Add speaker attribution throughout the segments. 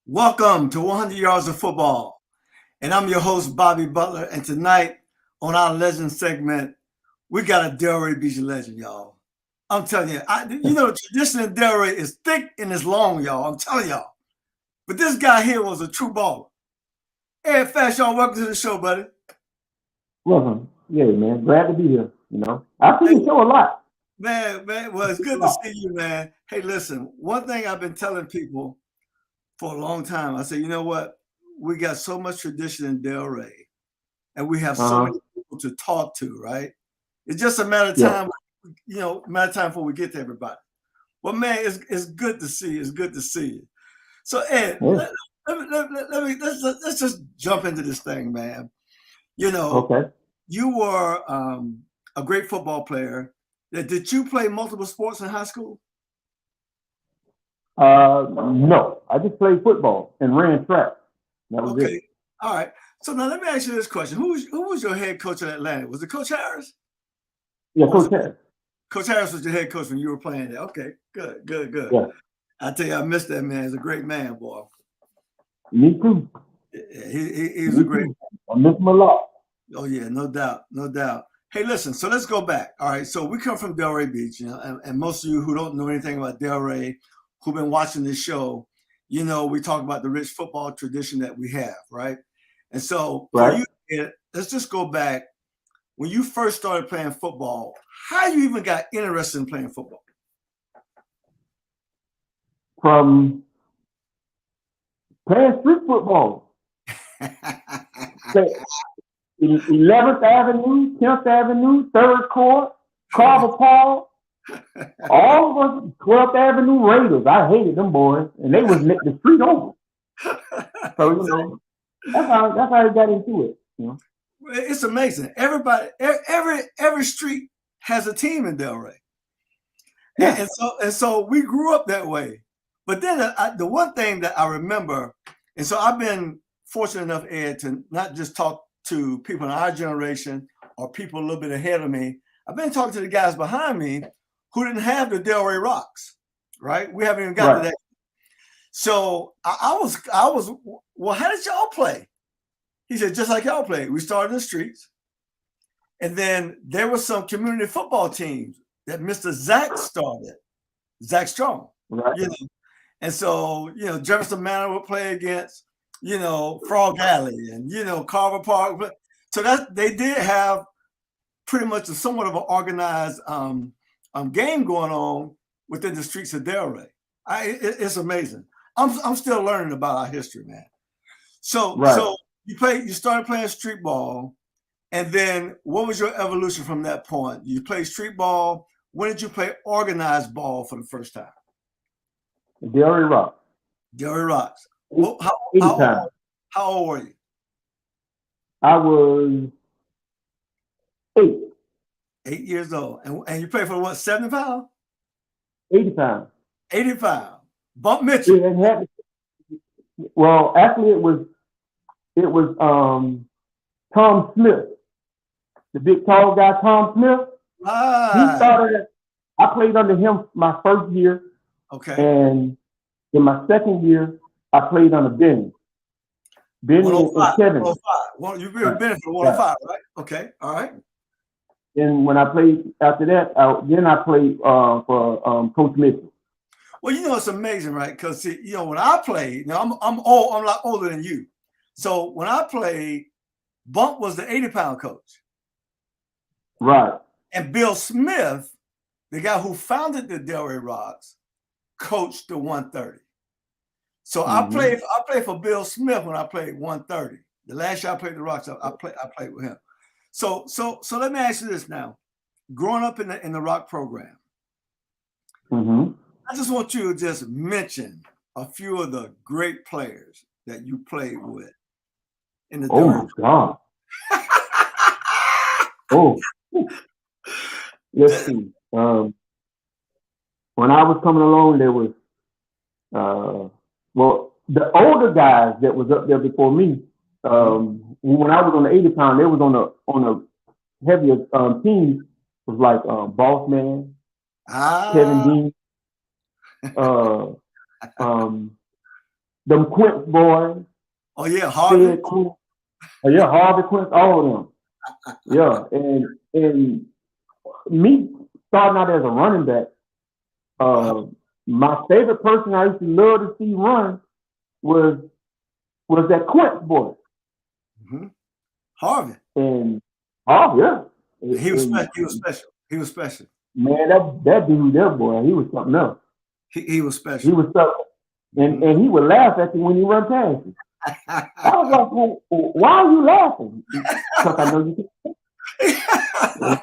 Speaker 1: Welcome to 100 Yards of Football. And I'm your host, Bobby Butler. And tonight on our legend segment, we got a Delray Beach legend, y'all. I'm telling you, the tradition in Delray is thick and it's long, y'all. I'm telling y'all. But this guy here was a true baller. Hey, Fashaw, welcome to the show, buddy.
Speaker 2: Welcome. Yeah, man. Glad to be here. I see the show a lot.
Speaker 1: Man, well, it's good to see you, man. Hey, listen, one thing I've been telling people for a long time, I say, you know what? We got so much tradition in Delray, and we have so many people to talk to, right? It's just a matter of time, before we get to everybody. Well, man, it's good to see you. It's good to see you. So, Ed, let's just jump into this thing, man. You were a great football player. Did you play multiple sports in high school?
Speaker 2: No, I just played football and ran track. That was it.
Speaker 1: All right. So now let me ask you this question: Who was your head coach at Atlanta? Was it Coach Harris?
Speaker 2: Yeah, Coach Harris.
Speaker 1: Coach Harris was your head coach when you were playing there. Okay, good.
Speaker 2: Yeah.
Speaker 1: I tell you, I miss that man. He's a great man, boy.
Speaker 2: Me too.
Speaker 1: He's a great man.
Speaker 2: I miss him a lot.
Speaker 1: Oh yeah, no doubt. Hey, listen. So let's go back. All right. So we come from Delray Beach, and most of you who don't know anything about Delray, who've been watching this show, we talk about the rich football tradition that we have, right? And so for you, let's just go back. When you first started playing football, how you even got interested in playing football?
Speaker 2: From playing street football. 11th Avenue, 10th Avenue, 3rd Court, Carver Park. All of us 12th Avenue Raiders. I hated them boys, and they was the street over. So that's how I got into it.
Speaker 1: It's amazing. Everybody, every street has a team in Delray, and so we grew up that way. But then the one thing that I remember, and so I've been fortunate enough, Ed, to not just talk to people in our generation or people a little bit ahead of me. I've been talking to the guys behind me who didn't have the Delray Rocks, right? We haven't even got to that. So I was, well, how did y'all play? He said, just like y'all play. We started in the streets. And then there were some community football teams that Mr. Zach started, Zach Strong.
Speaker 2: Right.
Speaker 1: And so, Jefferson Manor would play against, Frog Alley and, Carver Park. So they did have pretty much somewhat of an organized game going on within the streets of Delray. It's amazing. I'm still learning about our history, man. So you started playing street ball, and then what was your evolution from that point? You played street ball. When did you play organized ball for the first time?
Speaker 2: Delray Rocks.
Speaker 1: Delray Rocks. How old were you?
Speaker 2: I was 8.
Speaker 1: 8 years old. And you played for what, 75?
Speaker 2: 85.
Speaker 1: 85. Bump Mitchell.
Speaker 2: Yeah, well, actually it was Tom Smith, the big tall guy, Tom Smith. He started. I played under him my first year.
Speaker 1: Okay.
Speaker 2: And in my second year, I played under Benny. Benny and Kevin.
Speaker 1: 105. You were Benny for 105, right? Okay. All right.
Speaker 2: And when I played after that, then I played for Coach Mitchell.
Speaker 1: Well, it's amazing, right? Because when I played, I'm a lot older than you. So when I played, Bump was the 80-pound coach.
Speaker 2: Right.
Speaker 1: And Bill Smith, the guy who founded the Delray Rocks, coached the 130. So I played for Bill Smith when I played 130. The last year I played the Rocks, I played with him. So let me ask you this now. Growing up in the Rock program, I just want you to just mention a few of the great players that you played with in the
Speaker 2: my God. Let's see. When I was coming along, there was the older guys that was up there before me. When I was on the 80-pound, they was on a heavier team. Was like Boss Man, Kevin Dean, them Quince boys.
Speaker 1: Oh yeah, Harvey.
Speaker 2: Quince. Oh, yeah, Harvey Quince, all of them. Yeah, and me starting out as a running back, my favorite person I used to love to see run was that Quince boy.
Speaker 1: Mm-hmm. Harvey.
Speaker 2: And
Speaker 1: he was special. He was special. He was special.
Speaker 2: Man, that dude, that boy, he was something else.
Speaker 1: He was special.
Speaker 2: He was something. And he would laugh at you when you run past him. I was like, well, why are you laughing? Because I know you can.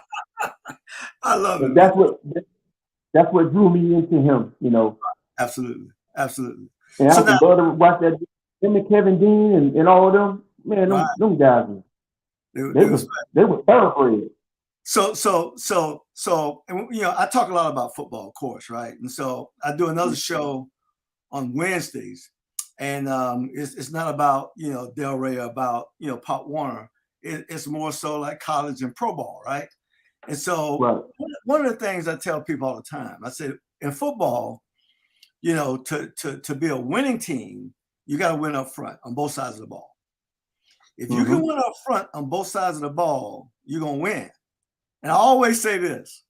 Speaker 1: I love it.
Speaker 2: That's what drew me into him, you know.
Speaker 1: Absolutely. Absolutely.
Speaker 2: And I was brother watch that him and Kevin Dean and all of them. Man, them guys they were thoroughbred.
Speaker 1: So, and, you know, I talk a lot about football, of course, right? And so I do another show on Wednesdays, and it's not about, you know, Delray or about, you know, Pop Warner. It's more so like college and pro ball, right? And so one of the things I tell people all the time, I say in football, you know, to be a winning team, you got to win up front on both sides of the ball. If you can win up front on both sides of the ball, you're going to win. And I always say this,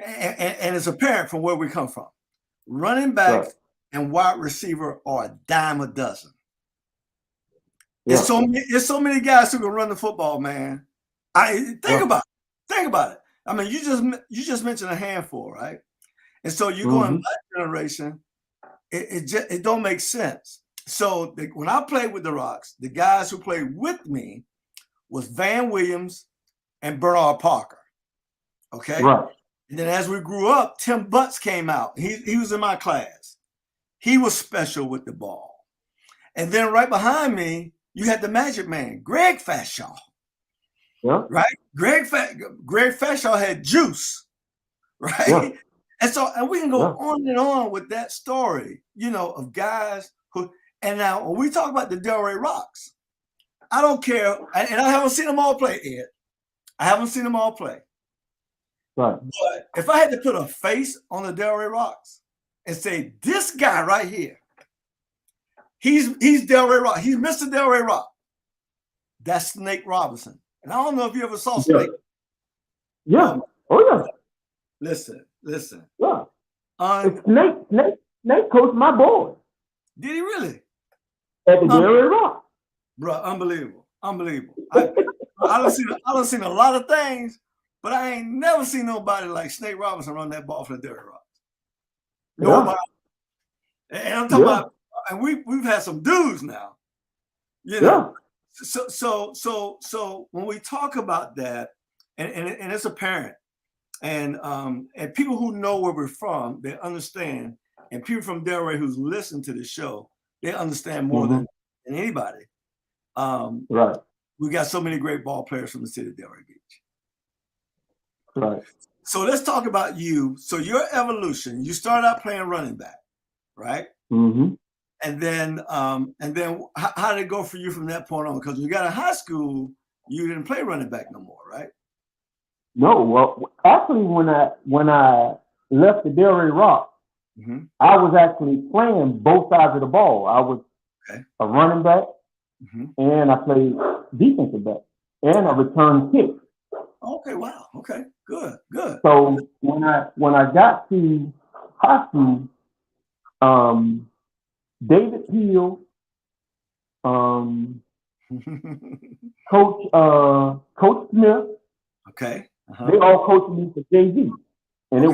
Speaker 1: and it's apparent from where we come from. Running back and wide receiver are a dime a dozen. Yeah. There's so many guys who can run the football, man. Think about it. I mean, you just mentioned a handful, right? And so you go in my generation, it don't make sense. So when I played with the Rocks, the guys who played with me was Van Williams and Bernard Parker. Okay. Right. And then as we grew up, Tim Butts came out. He was in my class. He was special with the ball. And then right behind me, you had the Magic Man, Greg Fashaw. Yeah. Right? Greg Fashaw had juice. Right. Yeah. And we can go on and on with that story, you know, of guys who, and now when we talk about the Delray Rocks, I don't care. And I haven't seen them all play, Ed. I haven't seen them all play. Right. But if I had to put a face on the Delray Rocks and say, this guy right here, he's Delray Rock. He's Mr. Delray Rock. That's Snake Robinson. And I don't know if you ever saw Snake.
Speaker 2: Yeah. Oh, yeah.
Speaker 1: Listen.
Speaker 2: Yeah. Snake coached my boy.
Speaker 1: Did he really?
Speaker 2: At the Delray Rock.
Speaker 1: Bro, unbelievable. I've seen a lot of things, but I ain't never seen nobody like Snake Robinson run that ball for the Delray Rocks. Nobody. Yeah. And I'm talking about, and we've had some dudes now. You know. Yeah. So when we talk about that, and it's apparent, and people who know where we're from, they understand, and people from Delray who's listened to the show, they understand more than anybody. Right. We got so many great ball players from the city of Delray Beach. Right. So let's talk about you. So your evolution, you started out playing running back, right? Mm-hmm. And then how did it go for you from that point on? Because when you got in high school, you didn't play running back no more, right? No. Well, actually, when I left the Delray Rock, I was actually playing both sides of the ball. I was a running back, and I played defensive back, and I returned kicks. Okay, wow. Okay, good. So when I got to high school, David Hill, Coach Smith, they all coached me for JV, and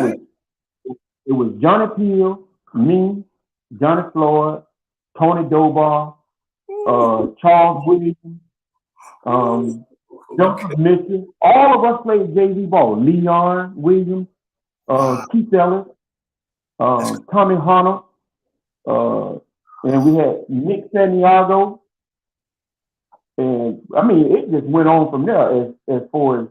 Speaker 1: it was Johnny Peel, me, Johnny Floyd, Tony Dobar, Charles Williams, Joseph Mitchell. All of us played JV ball. Leon Williams, Keith Ellis, Tommy Hunter, and we had Nick Santiago. And I mean, it just went on from there as far as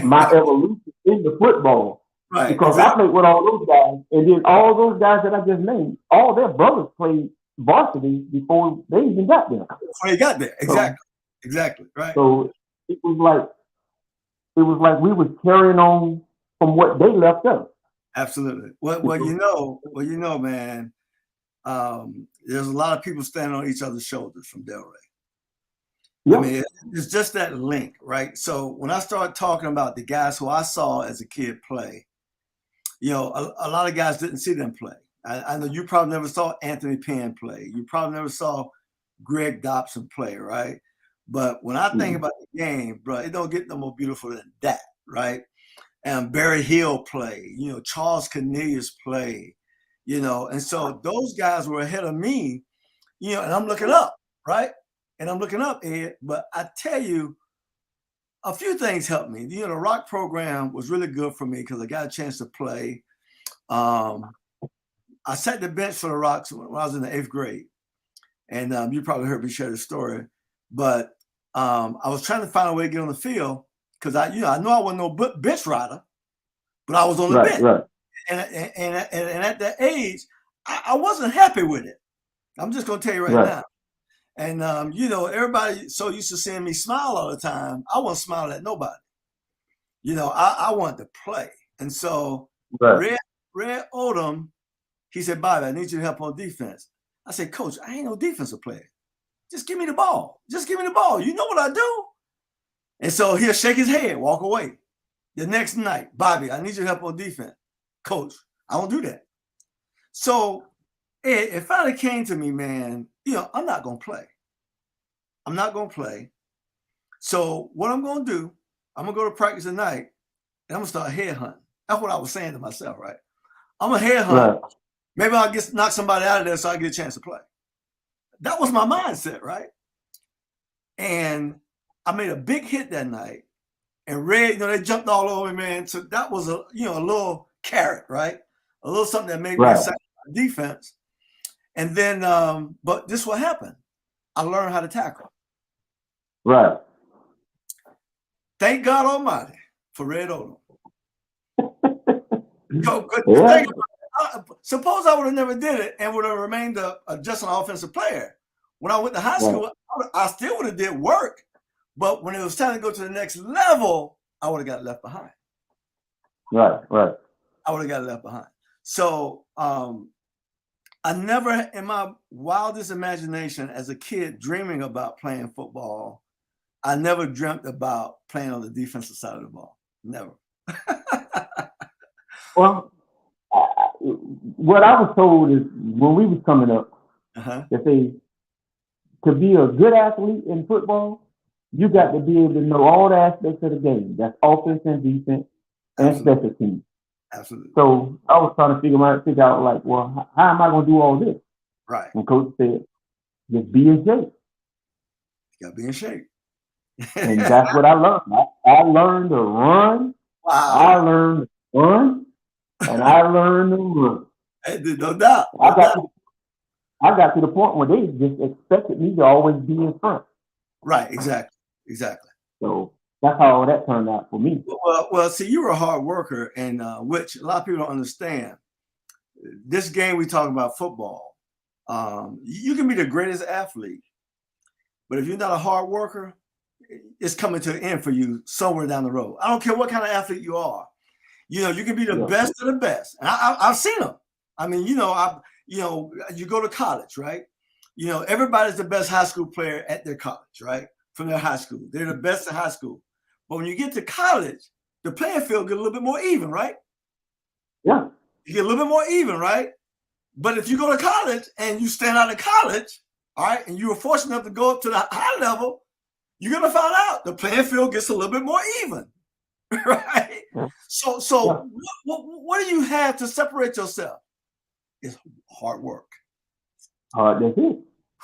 Speaker 1: my evolution into football. Right. Because I played with all those guys, and then all those guys that I just named, all their brothers played varsity before they even got there. Before they got there, exactly, right. So it was like we was carrying on from what they left us. Absolutely. Well, you know, man. there's a lot of people standing on each other's shoulders from Delray.
Speaker 2: Yep.
Speaker 1: I mean, it's just that link, right? So when I start talking about the guys who I saw as a kid play, you know, a lot of guys didn't see them play. I know you probably never saw Anthony Penn play. You probably never saw Greg Dobson play, right? But when I think about the game, bro, it don't get no more beautiful than that, right? And Barry Hill play, you know, Charles Cornelius play, you know, and so those guys were ahead of me, you know, and I'm looking up, right? And I'm looking up, Ed, but I tell you, a few things helped me. You know, the rock program was really good for me because I got a chance to play. I sat the bench for the Rocks when I was in the 8th grade. And you probably heard me share the story. But I was trying to find a way to get on the field because I know I wasn't no bench rider, but I was on the bench.
Speaker 2: Right.
Speaker 1: And at that age, I wasn't happy with it. I'm just going to tell you right now. And, you know, everybody so used to seeing me smile all the time. I wasn't smiling at nobody. You know, I wanted to play. And so Red Odom, he said, Bobby, I need you to help on defense. I said, Coach, I ain't no defensive player. Just give me the ball. Just give me the ball. You know what I do? And so he'll shake his head, walk away. The next night, Bobby, I need you to help on defense. Coach, I don't do that. So it finally came to me, man, you know, I'm not going to play. I'm not going to play. So what I'm going to do, I'm going to go to practice tonight, and I'm going to start headhunting. That's what I was saying to myself, right? I'm a headhunt. Right. Maybe I'll knock somebody out of there so I get a chance to play. That was my mindset, right? And I made a big hit that night. And Red, you know, they jumped all over me, man. So that was a little carrot, right? A little something that made me excited about defense. And then, but this is what happened. I learned how to tackle.
Speaker 2: Right.
Speaker 1: Thank God Almighty for Red Odom. Suppose I would have never did it and would have remained just an offensive player. When I went to high school, I still would have did work. But when it was time to go to the next level, I would have got left behind.
Speaker 2: Right.
Speaker 1: I would have got left behind. So I never, in my wildest imagination as a kid dreaming about playing football, I never dreamt about playing on the defensive side of the ball. Never.
Speaker 2: Well, what I was told is when we was coming up, that to be a good athlete in football, you got to be able to know all the aspects of the game. That's offense and defense and special teams.
Speaker 1: Absolutely.
Speaker 2: So I was trying to figure out like, well, how am I going to do all this?
Speaker 1: Right.
Speaker 2: And Coach said, just be in shape.
Speaker 1: You got to be in shape.
Speaker 2: And that's what I learned. I learned to run.
Speaker 1: Wow.
Speaker 2: I learned to run. And I learned to run.
Speaker 1: No doubt.
Speaker 2: I got to the point where they just expected me to always be in front.
Speaker 1: Right, exactly.
Speaker 2: So that's how that turned out for me.
Speaker 1: Well, see, you were a hard worker, and which a lot of people don't understand. This game we talk about, football, you can be the greatest athlete, but if you're not a hard worker, it's coming to an end for you somewhere down the road. I don't care what kind of athlete you are. You know, you can be the best of the best. And I've seen them. I mean, you go to college, right? You know, everybody's the best high school player at their college, right? From their high school. They're the best in high school. But when you get to college, the playing field gets a little bit more even, right?
Speaker 2: Yeah.
Speaker 1: You get a little bit more even, right? But if you go to college and you stand out of college, all right, and you were fortunate enough to go up to the high level, you're going to find out the playing field gets a little bit more even, right? So what do you have to separate yourself? It's hard work.
Speaker 2: That's it.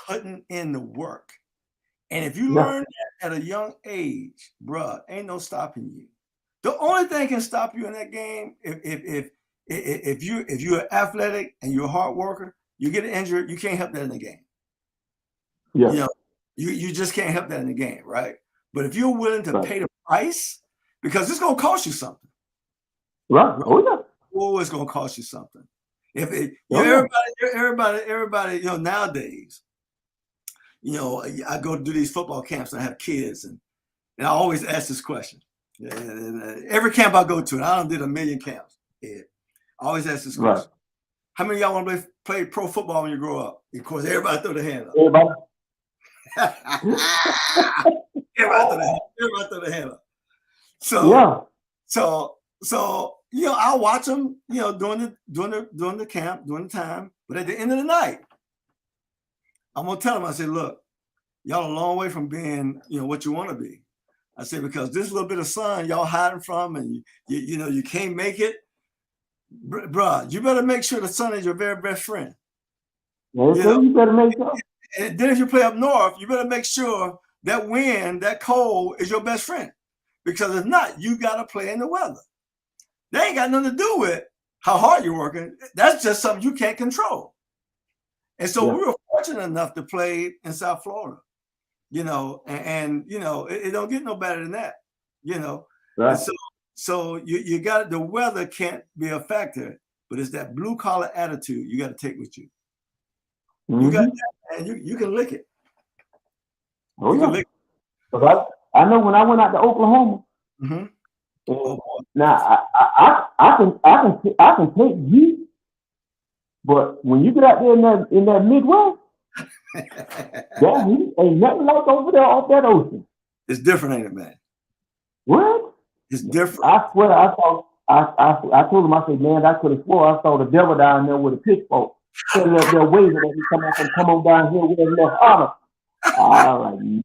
Speaker 1: Putting in the work. And if you learn that at a young age, bruh, ain't no stopping you. The only thing can stop you in that game, if you're athletic and you're a hard worker, you get injured, you can't help that in the game.
Speaker 2: Yeah.
Speaker 1: You know, you just can't help that in the game, right? But if you're willing to pay the price, because it's gonna cost you something.
Speaker 2: Right. Oh yeah.
Speaker 1: Always gonna cost you something. Everybody, you know, nowadays, you know, I go to do these football camps and I have kids, and I always ask this question. And every camp I go to, and I done did a million camps. I always ask this question: How many of y'all want to play pro football when you grow up? Of course, everybody throw their hand up.
Speaker 2: Everybody.
Speaker 1: Everybody throw their hand up. So I'll watch them, during the camp, during the time. But at the end of the night, I'm gonna tell them. I say, look, y'all a long way from being, what you want to be. I say, because this little bit of sun y'all hiding from, and you can't make it, bruh. You better make sure the sun is your very best friend.
Speaker 2: You better make sure.
Speaker 1: And then if you play up north, you better make sure that wind, that cold, is your best friend. Because if not, you got to play in the weather. They ain't got nothing to do with how hard you're working. That's just something you can't control. And so we were fortunate enough to play in South Florida, and it don't get no better than that, Right. And so you got, the weather can't be a factor, but it's that blue collar attitude you got to take with you. Mm-hmm. You got that, and you can lick it.
Speaker 2: Oh, you can lick it. I know when I went out to Oklahoma. Mm-hmm. Now I can take heat, but when you get out there in that Midwest, that heat ain't nothing like over there off that ocean.
Speaker 1: It's different, ain't it, man?
Speaker 2: What?
Speaker 1: It's different.
Speaker 2: I swear, I told him, I said, man, I could have swore I saw the devil down there with a pitchfork, sitting up there waving at me, come on down here with a little honor. All right, man.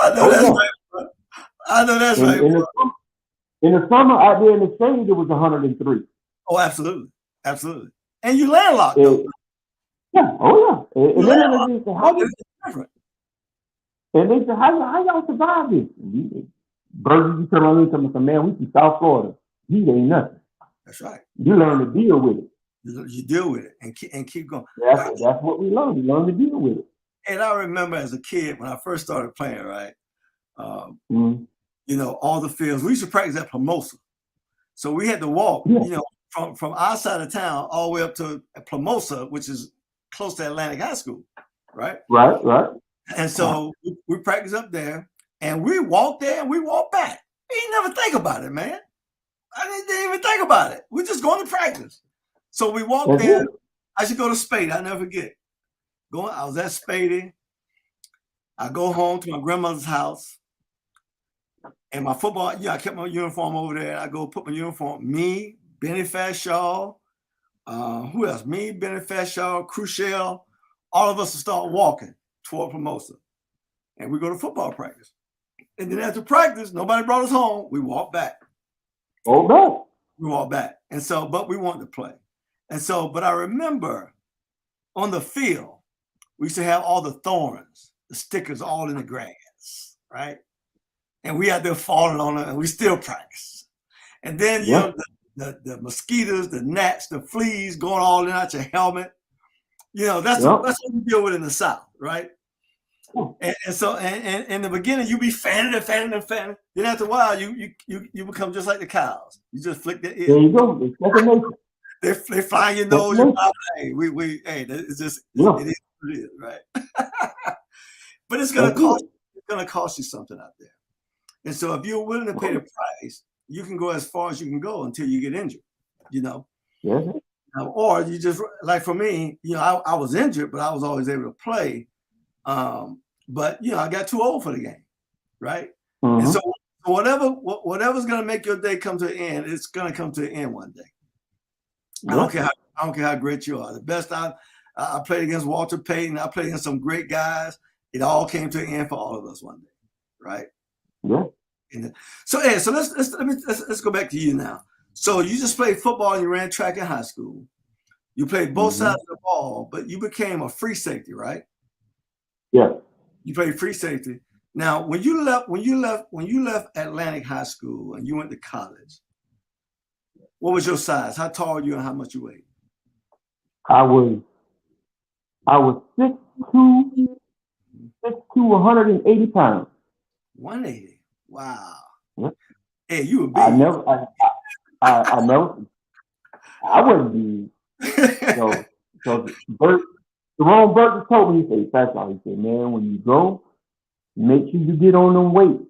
Speaker 1: I know that's right. I know that's right.
Speaker 2: In the summer out there in the shade, it was 103.
Speaker 1: Oh, absolutely. Absolutely. And you landlocked, though.
Speaker 2: Yeah. Oh, yeah. And then they said, how y'all survive this? Burgers, you turn on and tell me, man, we from South Florida. Heat ain't nothing.
Speaker 1: That's right.
Speaker 2: You learn to deal with it.
Speaker 1: You deal with it and keep going.
Speaker 2: That's what we learn. We learn to deal with it.
Speaker 1: And I remember as a kid when I first started playing, right? All the fields. We used to practice at Plumosa. So we had to walk, from our side of town all the way up to Plumosa, which is close to Atlantic High School, right?
Speaker 2: Right.
Speaker 1: And so we practiced up there, and we walked there and we walked back. We didn't never think about it, man. I didn't even think about it. We're just going to practice. So we walked there. I should go to Spade. I'll never forget. I was at Spade. I go home to my grandmother's house. And my football, I kept my uniform over there. I go put my uniform. Me, Benny Fashaw, who else? Me, Benny Fashaw, Crucial. All of us will start walking toward Plumosa. And we go to football practice. And then after practice, nobody brought us home. We walked back.
Speaker 2: Oh, no.
Speaker 1: We walked back. And so, but we wanted to play. And so, but I remember on the field, we used to have all the thorns, the stickers all in the grass, right? And we out there falling on it, and we still practice. And then the mosquitoes, the gnats, the fleas going all in out your helmet. That's what we deal with in the South, right? And so in the beginning, you be fanning. Then after a while, you become just like the cows. You just flick their ear.
Speaker 2: There you go.
Speaker 1: They fly your nose. Hey, it's just it is what it is, right? But it's gonna cost you something out there. And so if you're willing to pay the price, you can go as far as you can go until you get injured, or you just, like for me, I was injured, but I was always able to play. But I got too old for the game, right? Mm-hmm. And so whatever's gonna make your day come to an end, it's gonna come to an end one day. I don't care how great you are. The best I played against Walter Payton. I played against some great guys. It all came to an end for all of us one day, right?
Speaker 2: Yeah.
Speaker 1: So let's go back to you now. So you just played football and you ran track in high school. You played both sides of the ball, but you became a free safety, right?
Speaker 2: Yeah.
Speaker 1: You played free safety. Now, when you left Atlantic High School and you went to college, what was your size? How tall are you and how much you weighed?
Speaker 2: I was 6'2", 180 pounds.
Speaker 1: 180. Wow.
Speaker 2: Yeah.
Speaker 1: Hey, you were big.
Speaker 2: I wouldn't be. So Jerome Burton told me, he said, Fashaw, he said, man, when you go, make sure you get on them weights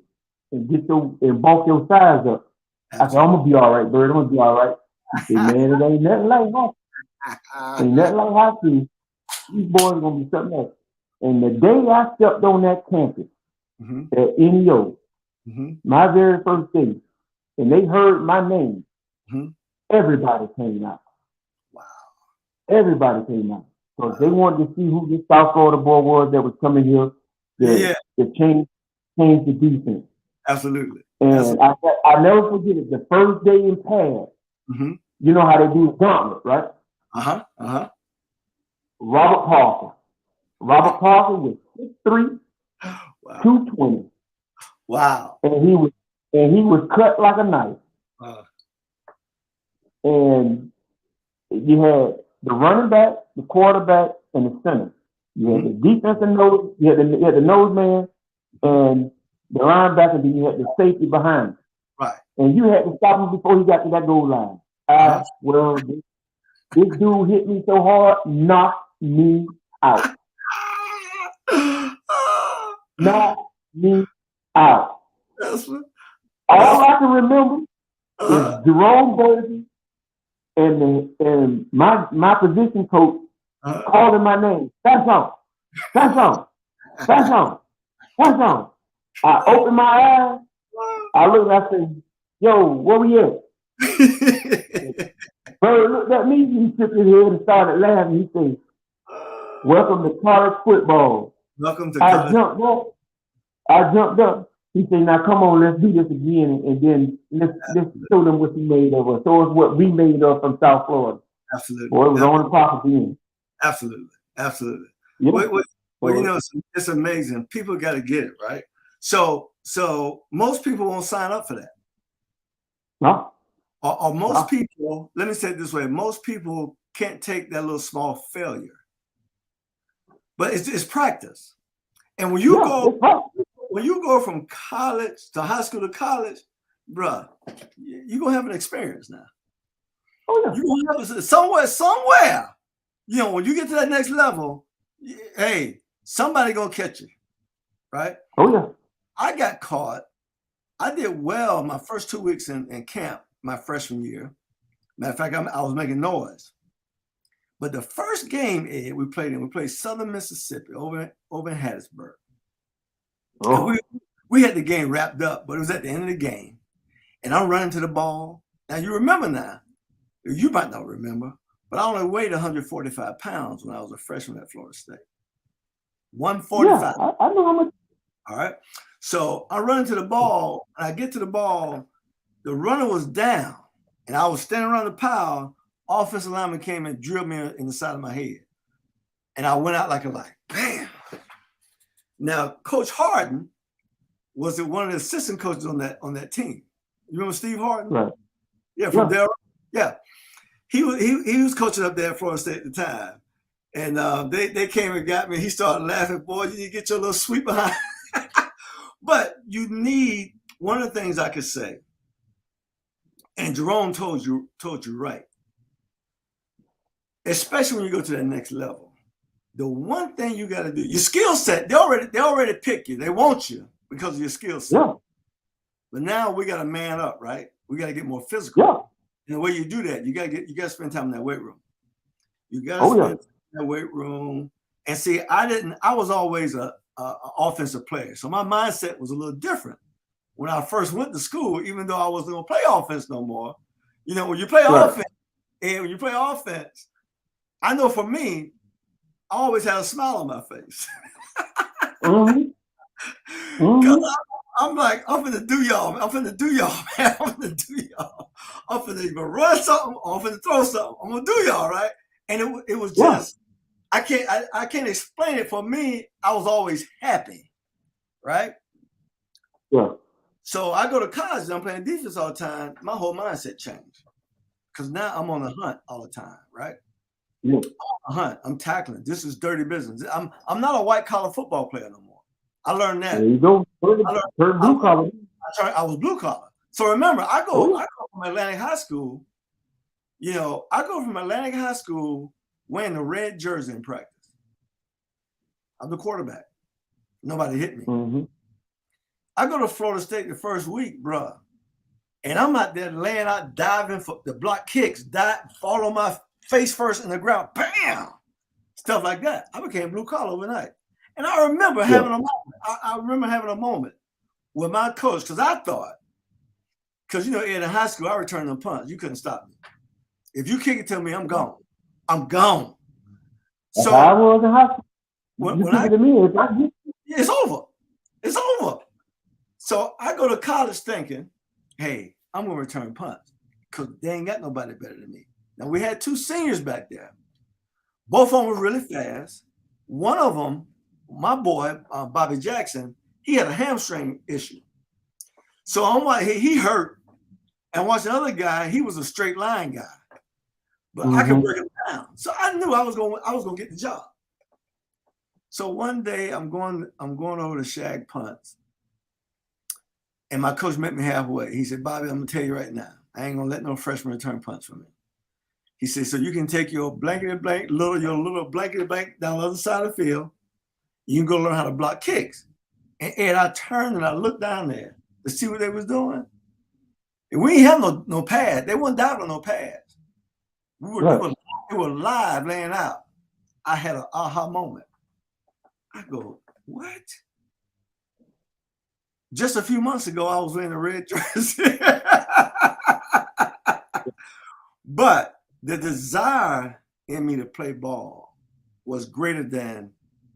Speaker 2: and bulk your size up. Absolutely. I said, I'm gonna be all right, Bird. I'm gonna be all right. He said, man, it ain't nothing like that. Ain't nothing like high school. These boys are gonna be something else. And the day I stepped on that campus at NEO, my very first day, and they heard my name, everybody came out.
Speaker 1: Wow.
Speaker 2: Everybody came out. Because they wanted to see who this South Florida boy was that was coming here to change the defense.
Speaker 1: Absolutely.
Speaker 2: And
Speaker 1: Absolutely.
Speaker 2: I never forget it. The first day in pad, you know how they do the gauntlet, right? Robert Parker. Robert Parker was 6'3", 220.
Speaker 1: Wow.
Speaker 2: And he was cut like a knife. And you had the running back, the quarterback, and the center. You had the defensive nose, you had the nose man, and the linebacker, and then you had the safety behind him.
Speaker 1: Right.
Speaker 2: And you had to stop him before he got to that goal line. Well, this dude hit me so hard, knocked me out. Knocked me out. All I can remember is Jerome Burton and my position coach calling my name. Fashaw. I opened my eyes. I looked and I said, yo, where we at? Bird looked at me, he shook his head and started laughing. He said, welcome to college football.
Speaker 1: Welcome to college.
Speaker 2: I jumped up. He said, now come on, let's do this again, and then let's show them what he made of us. Show us what we made of from South Florida.
Speaker 1: Absolutely.
Speaker 2: Boy, it was on the property end.
Speaker 1: Absolutely.
Speaker 2: Yeah.
Speaker 1: Well, you know, it's amazing. People got to get it, right? So most people won't sign up for that.
Speaker 2: No.
Speaker 1: Or most people, let me say it this way, most people can't take that little small failure. But it's practice. And when you go from college to high school to college, bruh, you're gonna have an experience now. You're gonna have somewhere. You know, when you get to that next level, hey, somebody gonna catch you, right?
Speaker 2: Oh yeah.
Speaker 1: I got caught. I did well my first 2 weeks in camp my freshman year. Matter of fact, I was making noise. But the first game, Ed, we played Southern Mississippi over in Hattiesburg. We had the game wrapped up, but it was at the end of the game. And I'm running to the ball. Now, you remember now. You might not remember, but I only weighed 145 pounds when I was a freshman at Florida State. 145.
Speaker 2: Yeah, I know how much.
Speaker 1: All right. So I run into the ball, and I get to the ball. The runner was down, and I was standing around the pile. Offensive lineman came and drilled me in the side of my head. And I went out like a light. Bam. Now, Coach Harden was one of the assistant coaches on that team. You remember Steve Harden?
Speaker 2: Right.
Speaker 1: Yeah, from Delray. Yeah. He was coaching up there at Florida State at the time. And they came and got me. He started laughing. Boy, you need to get your little sweep behind. But you need, one of the things I could say, and Jerome told you right, especially when you go to that next level, the one thing you got to do, your skill set, they already pick you. They want you because of your skill set.
Speaker 2: Yeah.
Speaker 1: But now we got to man up, right? We got to get more physical.
Speaker 2: Yeah.
Speaker 1: And the way you do that, you got to spend time in that weight room. You got to spend time in that weight room. And see, I was always a offensive player. So my mindset was a little different when I first went to school, even though I wasn't going to play offense no more. You know, when you play offense, I know for me, I always had a smile on my face. I'm like, I'm finna do y'all, man. I'm finna do y'all. I'm finna even run something. I'm finna throw something. I'm gonna do y'all, right? And it was just, I can't explain it. For me, I was always happy, right?
Speaker 2: Yeah.
Speaker 1: So I go to college and I'm playing defense all the time. My whole mindset changed because now I'm on the hunt all the time, right?
Speaker 2: Yeah.
Speaker 1: I'm on the hunt. I'm tackling. This is dirty business. I'm not a white collar football player no more. I learned that.
Speaker 2: There you go. Blue collar.
Speaker 1: I was blue collar. So remember, I go from Atlantic High School. You know, I go from Atlantic High School wearing the red jersey in practice. I'm the quarterback. Nobody hit me.
Speaker 2: Mm-hmm.
Speaker 1: I go to Florida State the first week, bruh, and I'm out there laying out, diving for the block kicks, fall on my face first in the ground, bam, stuff like that. I became blue collar overnight. And I remember having a moment. I remember having a moment with my coach, because I thought, because you know, in high school, I returned them punts. You couldn't stop me. If you kick it to me, I'm gone. I'm gone.
Speaker 2: So I was in high school.
Speaker 1: When I,
Speaker 2: to me,
Speaker 1: it's over. It's over. So I go to college thinking, hey, I'm gonna return punts because they ain't got nobody better than me. Now we had 2 seniors back there. Both of them were really fast. One of them, my boy, Bobby Jackson, he had a hamstring issue. So I'm like, he hurt. And watch the other guy, he was a straight line guy. But I could break him down. So I knew I was gonna get the job. So one day I'm going over to shag punts. And my coach met me halfway. He said, Bobby, I'm gonna tell you right now, I ain't gonna let no freshman return punts from me. He said, so you can take your blankety blank, your little blankety blank down the other side of the field. You can go learn how to block kicks. And Ed, I turned and I looked down there to see what they was doing. And we didn't have no pad. They weren't down on no pads. We were live laying out. I had an aha moment. I go, what? Just a few months ago, I was wearing a red dress. But the desire in me to play ball was greater than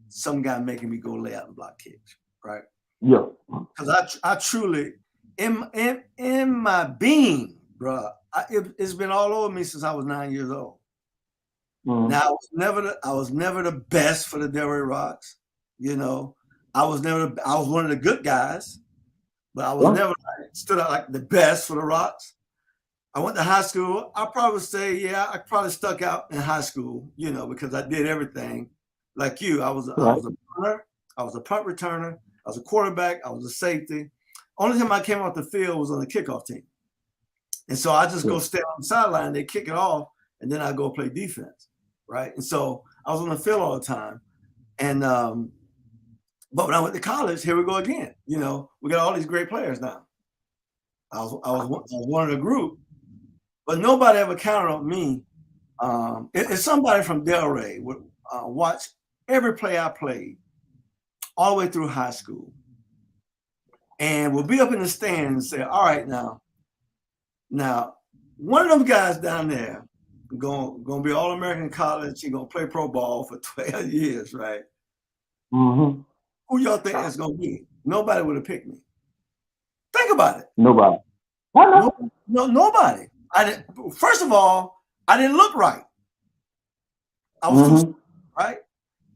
Speaker 1: some guy making me go lay out and block kicks, right?
Speaker 2: Yeah.
Speaker 1: Because I truly, in my being, bro, it's been all over me since I was 9 years old. Now I was never the best for the Delray Rocks, you know. I was one of the good guys, but I was never stood out like the best for the Rocks. I went to high school. I probably would say, yeah, I probably stuck out in high school, you know, because I did everything like you. I was a punter, I was a punt returner, I was a quarterback, I was a safety. Only time I came off the field was on the kickoff team. And so I just go stay on the sideline, they kick it off, and then I go play defense, right? And so I was on the field all the time. And but when I went to college, here we go again. You know, we got all these great players now. I was one of the group, but nobody ever counted on me. If somebody from Delray would watch every play I played all the way through high school, and we'll be up in the stands and say, all right, now, one of them guys down there gonna be All-American college, he's gonna play pro ball for 12 years, right? Who y'all think it's gonna be? Nobody would have picked me. Think about it.
Speaker 2: Nobody.
Speaker 1: Nobody. First of all, I didn't look right. I was too right.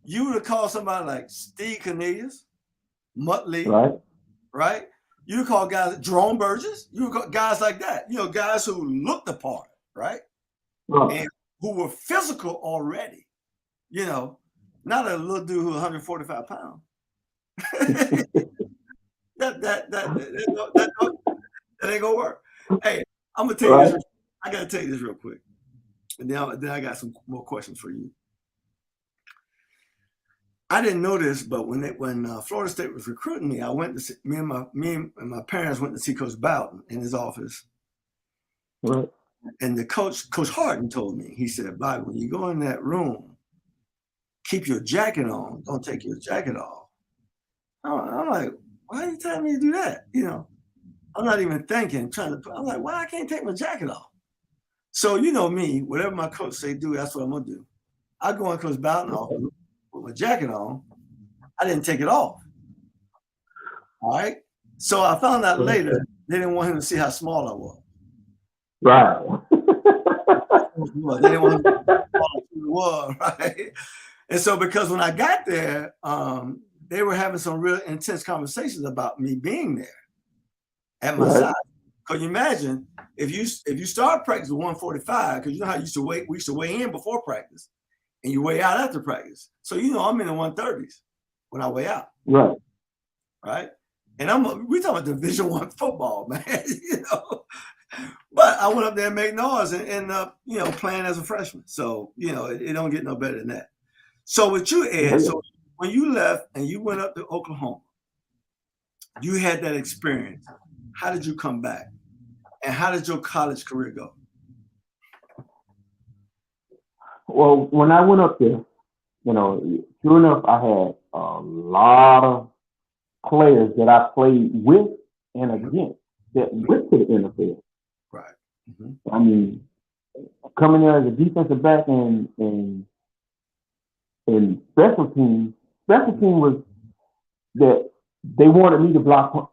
Speaker 1: You would have called somebody like Steve Cornelius, Mutt Lee, right? You would call guys Jerome Burgess. You would call guys like that. You know, guys who looked the part, right? And who were physical already. You know, not a little dude who's 145 pounds. that ain't gonna work. Hey, I'm gonna tell you this. I gotta tell you this real quick, and then I got some more questions for you. I didn't know this, but when Florida State was recruiting me, I went to see, me and my parents went to see Coach Bowden in his office. And the Coach Harden told me, he said, Bobby, when you go in that room, keep your jacket on. Don't take your jacket off. I'm like, why are you telling me to do that? You know, I'm not even thinking, I'm like, why I can't take my jacket off? So you know me, whatever my coach say do, that's what I'm gonna do. I go in Coach Bowden office with my jacket on. I didn't take it off. All right. So I found out later they didn't want him to see how small I was.
Speaker 2: Right.
Speaker 1: They didn't want him to see how small I was, right? And so because when I got there, they were having some real intense conversations about me being there at my side. Can you imagine if you start practice with 145, because you know how we used to weigh in before practice, and you weigh out after practice. So you know I'm in the 130s when I weigh out. Right. And we talking about Division I football, man. You know. But I went up there and made noise and ended up, you know, playing as a freshman. So, you know, it don't get no better than that. So with you, Ed, so when you left and you went up to Oklahoma, you had that experience. How did you come back? And how did your college career go?
Speaker 2: Well, when I went up there, sure enough, I had a lot of players that I played with and against that went to the NFL.
Speaker 1: Right.
Speaker 2: I mean, coming there as a defensive back and special team was that they wanted me to block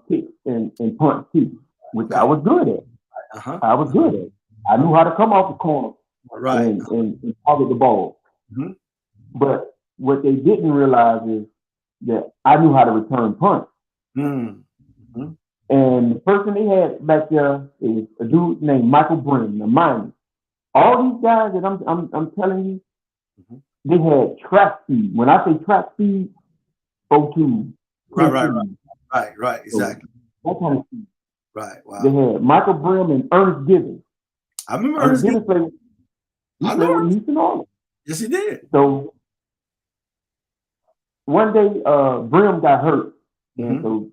Speaker 2: kicks and punt too, which I was good at. I was good at. I knew how to come off the corner and target the ball. But what they didn't realize is that I knew how to return punts. And the person they had back there is a dude named Michael Brim, the Miami. All these guys that I'm telling you, they had track speed. When I say track speed, 02.
Speaker 1: Right, exactly.
Speaker 2: So that kind of speed.
Speaker 1: Right, wow.
Speaker 2: They had Michael Brim and Ernest Givens.
Speaker 1: I remember Ernest Givens
Speaker 2: played with Houston Oilers.
Speaker 1: Yes, he did.
Speaker 2: So one day, Brim got hurt, and so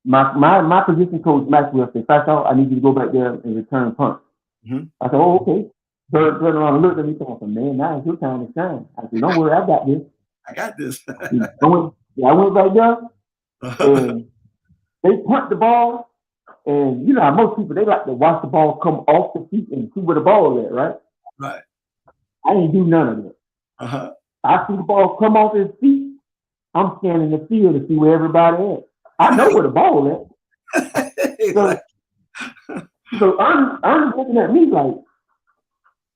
Speaker 2: my position coach Maxwell said, "Fashaw, I need you to go back there and return punt." I said, "Oh, okay." Turned around and looked at me and said, "Man, now it's your time to shine." I said, "Don't worry, I got this." I went back there, and they punt the ball, and you know how most people, they like to watch the ball come off the feet and see where the ball is at, right?
Speaker 1: Right.
Speaker 2: I didn't do none of that. I see the ball come off his feet. I'm scanning the field to see where everybody is. I know where the ball is. So Ernest looking at me like,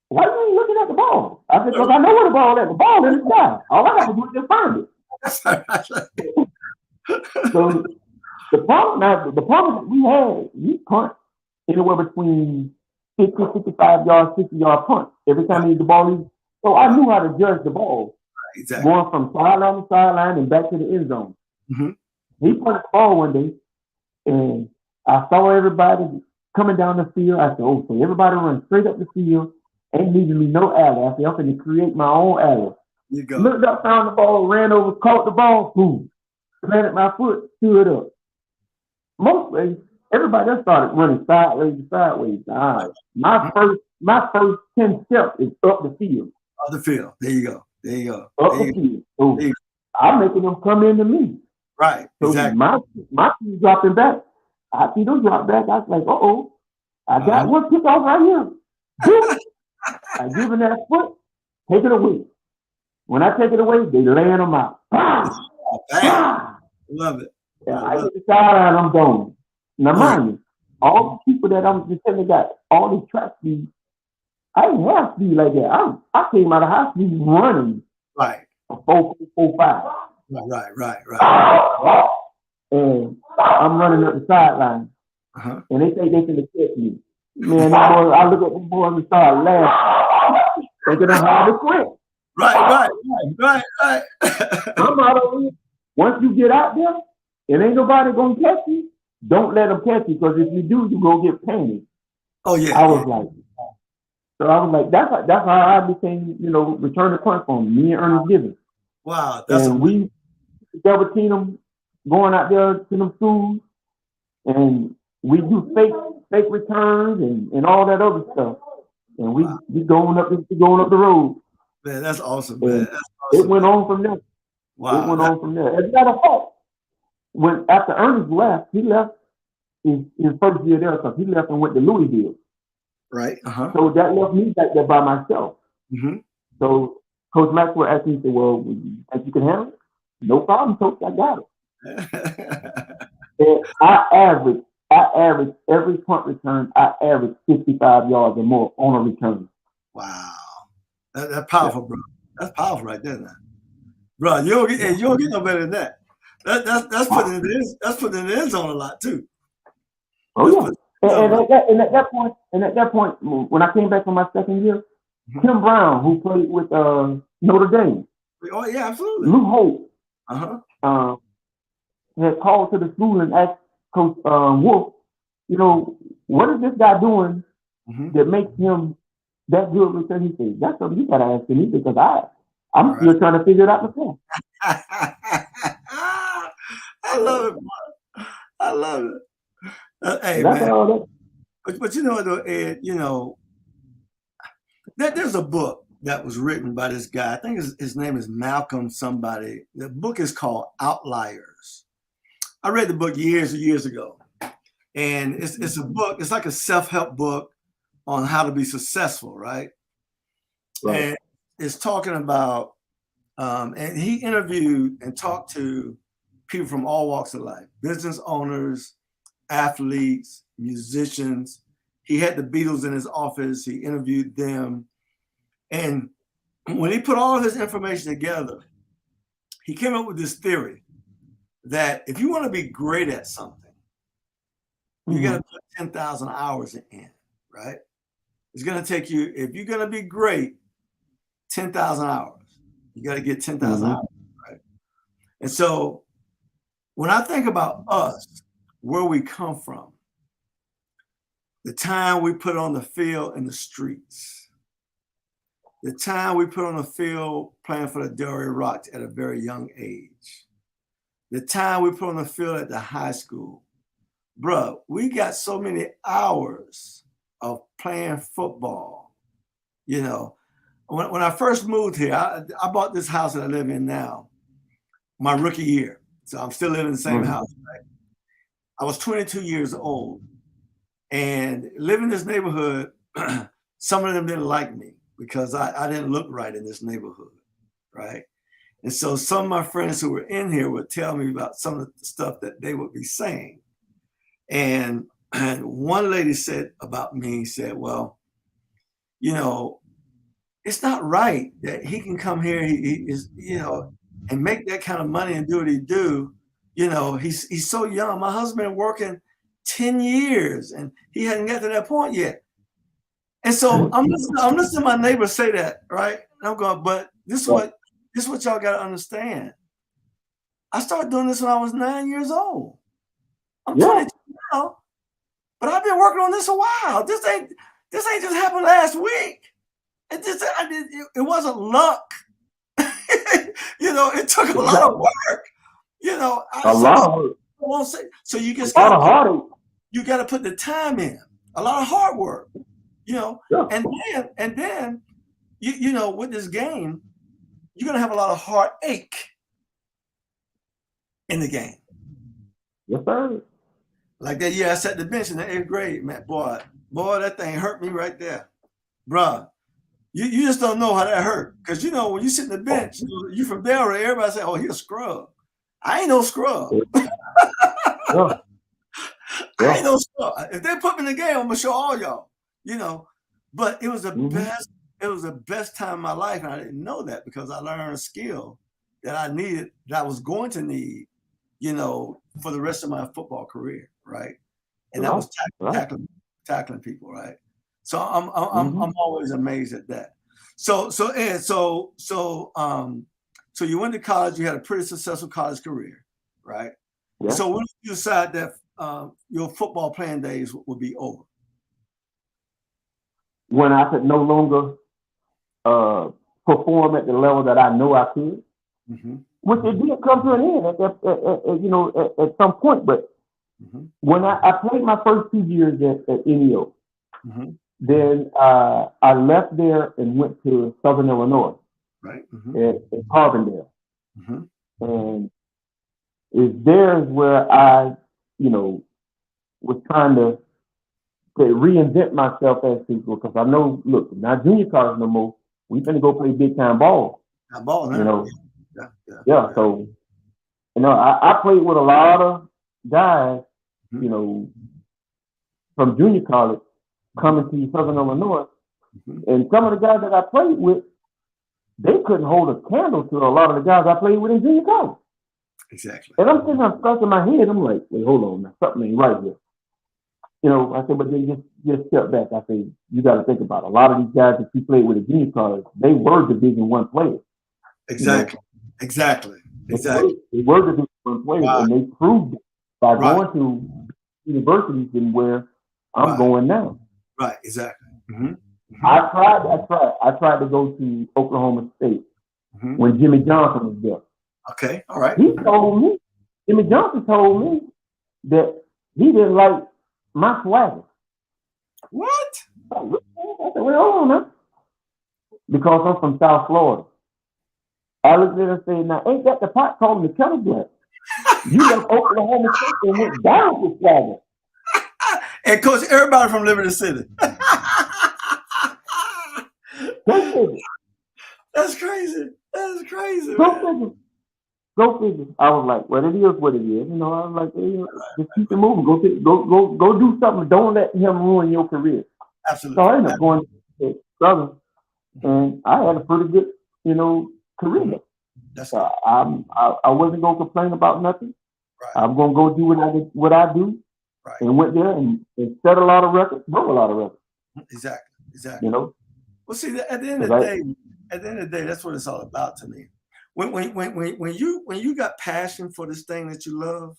Speaker 2: "Why are you looking at the ball?" I said, "Because I know where the ball is. The ball is in the sky. All I have to do is just find it." So the problem that we had, we punt anywhere between 50, 55 yards, 60-yard punt every time he hit the ball in. So I knew how to judge the ball.
Speaker 1: Exactly.
Speaker 2: Going from sideline to sideline and back to the end zone. He punted the ball one day, and I saw everybody coming down the field. I said, "Oh, so everybody run straight up the field. Ain't needing me no alley." I said, "I'm going to create my own alley." Looked up, found the ball, ran over, caught the ball, boom, planted my foot, threw it up. Mostly, everybody else started running sideways. My first 10 steps is up the field.
Speaker 1: Up the field. There you go.
Speaker 2: Up the field. So I'm making them come into me.
Speaker 1: Right.
Speaker 2: So
Speaker 1: exactly.
Speaker 2: My feet dropping back. I see them drop back. I was like, I got one kick off right here. Boom. I give them that foot, take it away. When I take it away, they laying them out.
Speaker 1: Love it.
Speaker 2: I hit the sideline, I'm gone. Now mind you, all the people that I'm just telling got all these track speed. I didn't have speed like that. I came out of high speed running.
Speaker 1: Right.
Speaker 2: 4.45.
Speaker 1: Right.
Speaker 2: And I'm running up the sideline. And they think they can catch me. Man, I look at the boys and start laughing. Thinking of how to quit.
Speaker 1: Right.
Speaker 2: I'm out of here. Once you get out there, and ain't nobody gonna catch you, don't let them catch you, because if you do, you're gonna get panicked.
Speaker 1: Oh yeah.
Speaker 2: I was like, that's how I became, returning punt from me and Ernest Givens.
Speaker 1: Wow.
Speaker 2: And we double team them going out there to them schools, and we do fake returns and all that other stuff. And we going up the road.
Speaker 1: Man, that's awesome, man. That's awesome.
Speaker 2: It went on from there.
Speaker 1: Wow.
Speaker 2: It went on from there. As a matter of fact, after Ernest left, he left his first year there, because he left and went to Louisville.
Speaker 1: Right.
Speaker 2: So that left me back there by myself. So Coach Maxwell asked me, he said, "Well, you think you can handle it?" "No problem, Coach. I got it." And I average every punt return. I average 55 yards or more on a return.
Speaker 1: Wow, that's powerful, bro. That's powerful right there, man. Bro, you don't get no better than that. That's putting it in the end zone a lot too.
Speaker 2: Oh yeah. And at that point, when I came back from my second year, Tim Brown, who played with Notre Dame.
Speaker 1: Oh yeah, absolutely.
Speaker 2: Lou Holt. Had called to the school and asked Coach Wolf, what is this guy doing that makes him that good return? He said, "That's something you gotta ask me, because I'm still trying to figure it out myself."
Speaker 1: I love it, bro. I love it. Hey,
Speaker 2: that's
Speaker 1: man. But you know, Ed, there's a book that was written by this guy. I think his name is Malcolm somebody. The book is called Outliers. I read the book years and years ago. And it's a book, it's like a self-help book on how to be successful, right? And it's talking about, and he interviewed and talked to people from all walks of life, business owners, athletes, musicians. He had the Beatles in his office. He interviewed them. And when he put all of his information together, he came up with this theory that if you want to be great at something, you got to put 10,000 hours in, right? It's going to take you, if you're going to be great, 10,000 hours. You got to get 10,000 hours, right? And so when I think about us, where we come from, the time we put on the field in the streets, the time we put on the field playing for the Delray Rocks at a very young age, the time we put on the field at the high school, bro, we got so many hours of playing football. You know, when I first moved here, I bought this house that I live in now, my rookie year. So I'm still living in the same house, right? I was 22 years old, and living in this neighborhood, some of them didn't like me because I didn't look right in this neighborhood, right? And so some of my friends who were in here would tell me about some of the stuff that they would be saying. And one lady said about me, said, well, you know, it's not right that he can come here, he is, you know, and make that kind of money and do what he do. You know, he's so young. My husband working 10 years and he hadn't got to that point yet. And so I'm listening to my neighbor say that, right? And I'm going, but this is what y'all got to understand. I started doing this when I was 9 years old. I'm 22 now, but I've been working on this a while. This ain't just happened last week. It wasn't luck. You know, it took a lot of work. You know,
Speaker 2: a lot of work.
Speaker 1: So you just got to put the time in. A lot of hard work. You know, and then you know, with this game, you're gonna have a lot of heartache in the game.
Speaker 2: Yes, sir.
Speaker 1: Like that year I sat the bench in the 8th grade, man. Boy, that thing hurt me right there. Bruh, you just don't know how that hurt. Because, you know, when you sit in the bench, you from Delray, everybody say, oh, he's a scrub. I ain't no scrub. I ain't no scrub. If they put me in the game, I'm going to show all y'all, you know. But it was the best. It was the best time of my life. And I didn't know that because I learned a skill that I needed, that I was going to need, you know, for the rest of my football career, right? And that was tackling people, right? So I'm always amazed at that. So Ed, so you went to college. You had a pretty successful college career, right? Yeah. So when did you decide that your football playing days would be over?
Speaker 2: When I could no longer perform at the level that I know I could, which it did come to an end you know, at some point. But when I played my first 2 years at NEO, then I left there and went to Southern Illinois,
Speaker 1: right,
Speaker 2: at Carbondale, and it's there where I, you know, was trying to reinvent myself as people, because I know, look, not junior college no more. We finna go play big time ball.
Speaker 1: Ball,
Speaker 2: you know. Yeah. So, you know, I played with a lot of guys, you know, from junior college coming to Southern Illinois, and some of the guys that I played with, they couldn't hold a candle to a lot of the guys I played with in junior college.
Speaker 1: Exactly.
Speaker 2: And I'm sitting there scratching my head. I'm like, wait, hold on, now, something ain't right here. You know, I said, but they just step back. I said, you got to think about it. A lot of these guys that you played with at junior college, they were Division I players.
Speaker 1: Exactly. You know? Exactly.
Speaker 2: They were Division I players, and they proved it by going to universities and where I'm going now.
Speaker 1: Right. Exactly.
Speaker 2: I tried to go to Oklahoma State when Jimmy Johnson was there.
Speaker 1: Okay. All right.
Speaker 2: Jimmy Johnson told me that he didn't like my swagger.
Speaker 1: What?
Speaker 2: I said, well, hold on now. because I'm from South Florida. Alexander said, now ain't that the pot calling the kettle black? You left Oklahoma State and went down with Swagger.
Speaker 1: And coach everybody from Liberty City. That's crazy. That's crazy.
Speaker 2: Go figure. I was like, well, it is what it is. You know, I was like, hey, just keep it moving. Go do something. Don't let him ruin your career.
Speaker 1: Absolutely.
Speaker 2: So I ended up going to Southern, and I had a pretty good, career. So I wasn't gonna complain about nothing. Right. I'm gonna go do what I do, right. And went there and set a lot of records, broke a lot of records.
Speaker 1: Exactly. Well, see, at the end of the day, that's what it's all about to me. When you got passion for this thing that you love,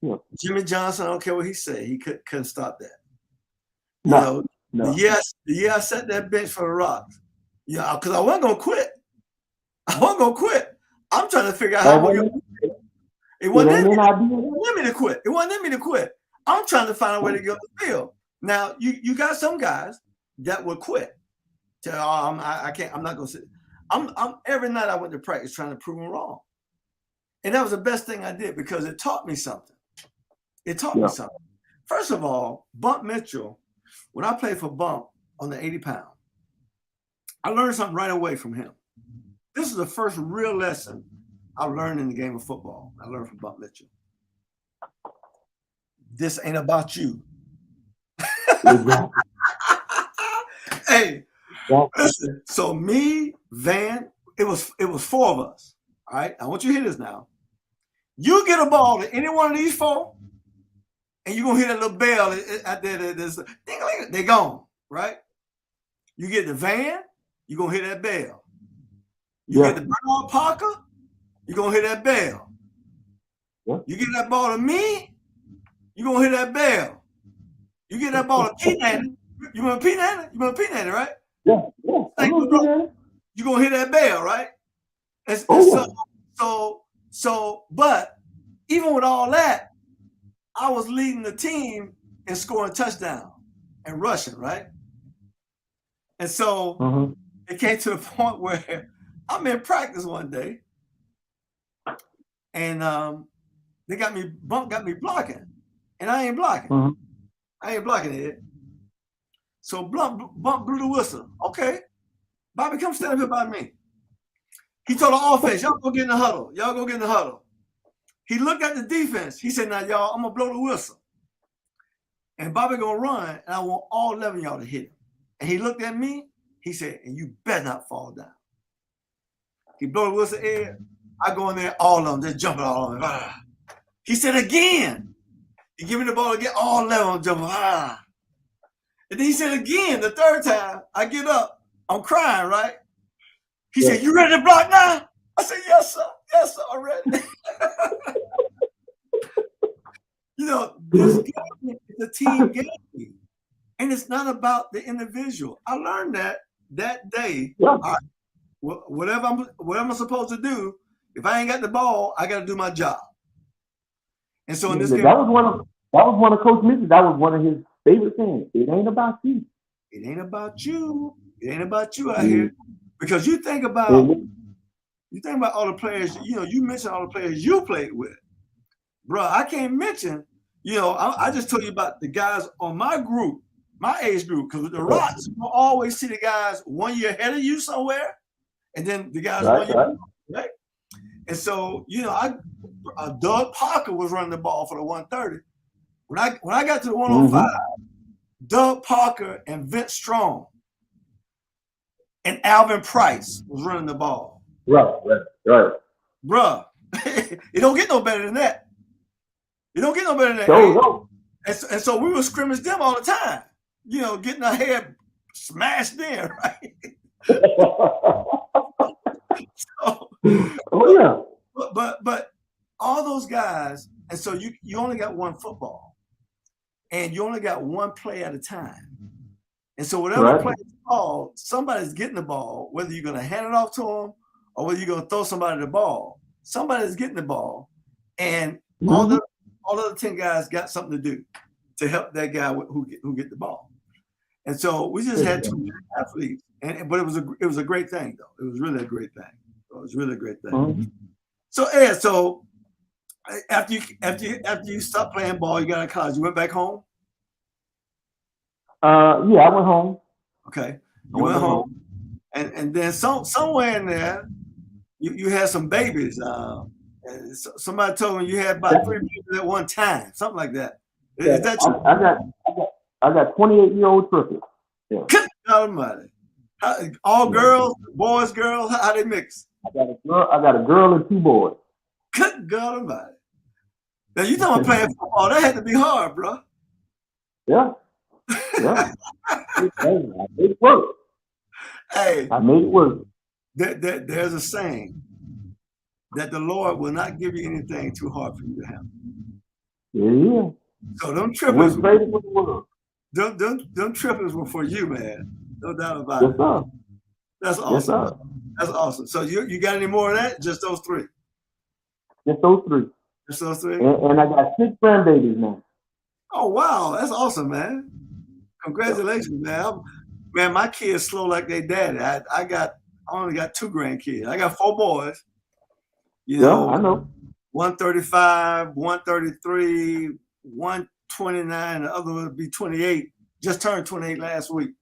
Speaker 1: yeah. Jimmy Johnson, I don't care what he said, he couldn't stop that. No. The year I set that bench for the Rocks, because I wasn't gonna quit. I'm trying to figure out how we're gonna quit. It wasn't in me to quit. It wasn't in me to quit. I'm trying to find a way to get on the field. Now you got some guys that would quit. I can't. I'm not gonna sit. I'm every night I went to practice trying to prove them wrong, and that was the best thing I did because it taught me something. Me something. First of all, Bump Mitchell, when I played for Bump on the 80 pound, I learned something right away from him. This is the first real lesson I learned in the game of football. I learned from Bump Mitchell. This ain't about you. Hey, listen. So me, Van, it was 4 of us. All right, I want you to hear this now. You get a ball to any one of these 4, and you're gonna hear that little bell out there. They're gone, right? You get the Van, you're gonna hear that bell. You get the Bernard Parker, you're gonna hear that bell. Yeah. You get that ball to me, you're gonna hear that bell. You get that ball to P Nanny. You remember P Nanny? You remember P Nanny, right?
Speaker 2: Yeah.
Speaker 1: You're gonna hear that bell, right? But even with all that, I was leading the team in scoring touchdowns and rushing, right? And so it came to the point where I'm in practice one day, and Bump got me blocking, and I ain't blocking. I ain't blocking it. So Bump blew the whistle. Okay, Bobby, come stand up here by me. He told the offense, y'all go get in the huddle. Y'all go get in the huddle. He looked at the defense. He said, now, y'all, I'm going to blow the whistle. And Bobby going to run, and I want all 11 of y'all to hit him. And he looked at me. He said, and you better not fall down. He blow the whistle, Ed. I go in there, all of them, just jumping all of them. He said, again. He give me the ball again, all 11 of them jumping. And then he said again, the 3rd time, I get up. I'm crying, right? He said, you ready to block now? I said, yes, sir. Yes, sir, I'm ready. This game is a team game. And it's not about the individual. I learned that day. Yeah. All right, whatever I'm supposed to do, if I ain't got the ball, I got to do my job. And so in this game,
Speaker 2: that was one of Coach Mitchell. That was one of his favorite things. It ain't about you.
Speaker 1: It ain't about you. It ain't about you out here. Because you think about all the players. You mentioned all the players you played with, bro. I can't mention. I just told you about the guys on my group, my age group, because the Rocks will always see the guys 1 year ahead of you somewhere, and then the guys 1 year, right? And so, Doug Parker was running the ball for the 130. When I got to the 105, Doug Parker and Vince Strong and Alvin Price was running the ball.
Speaker 2: Right.
Speaker 1: Bruh, it don't get no better than that. It don't get no better than that.
Speaker 2: No.
Speaker 1: And so we would scrimmage them all the time, getting our head smashed in, right? But all those guys, and so you only got one football, and you only got one play at a time. And so whatever play is called, somebody's getting the ball, whether you're going to hand it off to them or whether you're going to throw somebody the ball. Somebody's getting the ball, and all the other 10 guys got something to do to help that guy who get the ball. And so we just had two athletes, but it was a great thing though. It was really a great thing. It was really a great thing.
Speaker 2: Mm-hmm.
Speaker 1: So Ed, so after you stopped playing ball, you got out of college. You went back home.
Speaker 2: Yeah, I went home.
Speaker 1: Okay, you went home, and then somewhere in there, you had some babies. Somebody told me you had about 3 babies at one time, something like that. Is that true?
Speaker 2: I got 28-year-old triplets. Yeah.
Speaker 1: Good God Almighty! All girls, boys, girls. How they mix?
Speaker 2: I got a girl and 2 boys.
Speaker 1: Good God Almighty! Now you talking about playing football? That had to be hard, bro.
Speaker 2: Yeah. Yeah. I made it work.
Speaker 1: Hey,
Speaker 2: I made it work.
Speaker 1: There's a saying that the Lord will not give you anything too hard for you to handle.
Speaker 2: Yeah.
Speaker 1: So them triplets, them triplets were for you, man. No doubt about it.
Speaker 2: Sir.
Speaker 1: That's awesome.
Speaker 2: Yes, sir.
Speaker 1: That's awesome. So you got any more of that? Just those 3?
Speaker 2: Just those 3.
Speaker 1: Just those 3?
Speaker 2: And I got 6 grandbabies now.
Speaker 1: Oh wow, that's awesome, man. Congratulations, man. Man, my kids slow like they daddy. I only got 2 grandkids. I got 4 boys. You know,
Speaker 2: I know.
Speaker 1: 135, 133, 129, the other would be 28. Just turned 28 last week.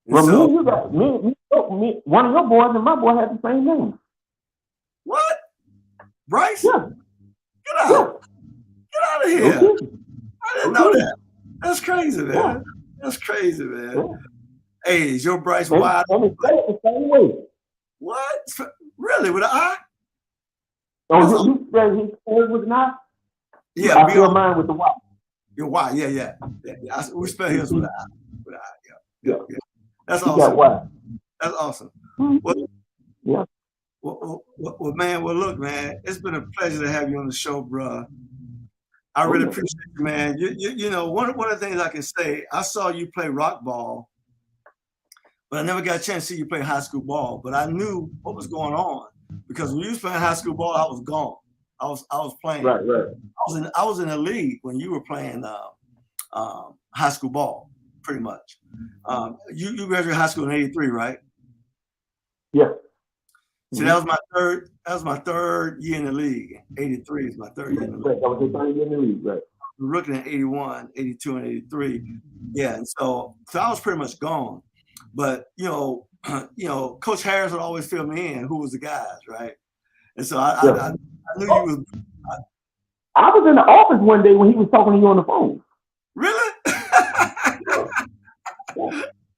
Speaker 2: Well, me, one of your boys and my boy had the same name.
Speaker 1: What? Bryce?
Speaker 2: Yeah.
Speaker 1: Get out. Yeah. Get out of here. Okay. I didn't know that. That's crazy, man. Yeah. That's crazy, man. Yeah. Hey, is your Bryce wide?
Speaker 2: The same way.
Speaker 1: What? Really? With an eye?
Speaker 2: Oh, you said he spelled with an eye?
Speaker 1: Yeah.
Speaker 2: I spell mine with the Y.
Speaker 1: Your Y, yeah. We spell his with an eye. With an eye, yeah. That's awesome. That's awesome.
Speaker 2: Yeah.
Speaker 1: Well, man. Well, look, man. It's been a pleasure to have you on the show, bro. I really appreciate you, man. You know, one of the things I can say, I saw you play rock ball, but I never got a chance to see you play high school ball. But I knew what was going on because when you was playing high school ball, I was gone. I was playing.
Speaker 2: Right.
Speaker 1: I was in a league when you were playing high school ball, pretty much. You graduated high school in '83, right?
Speaker 2: Yeah.
Speaker 1: See, that was my third year in the league. '83 is my third year in the league.
Speaker 2: That was your third year in the league, right?
Speaker 1: Rookie in '81, '82, and '83. Yeah, and so I was pretty much gone. But you know, Coach Harris would always fill me in. Who was the guys, right? And so I knew you was.
Speaker 2: I was in the office one day when he was talking to you on the phone.
Speaker 1: Really?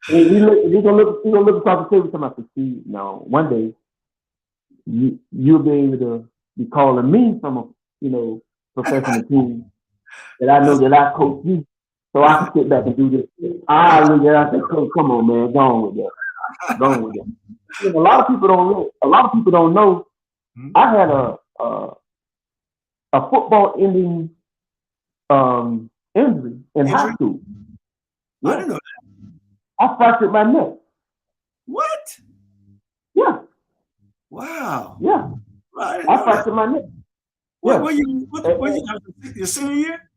Speaker 2: He's gonna look across the table to my see. Now, one day you'll be able to be calling me from a professional team that I know that I coach you, so I can sit back and do this. I said, come on, man, go on with that. You know, a lot of people don't know. I had a football ending injury in high school.
Speaker 1: Yeah. I didn't know that.
Speaker 2: I fractured my neck.
Speaker 1: What?
Speaker 2: Yeah.
Speaker 1: Wow.
Speaker 2: Yeah.
Speaker 1: Right,
Speaker 2: I fractured my neck.
Speaker 1: What you your senior year?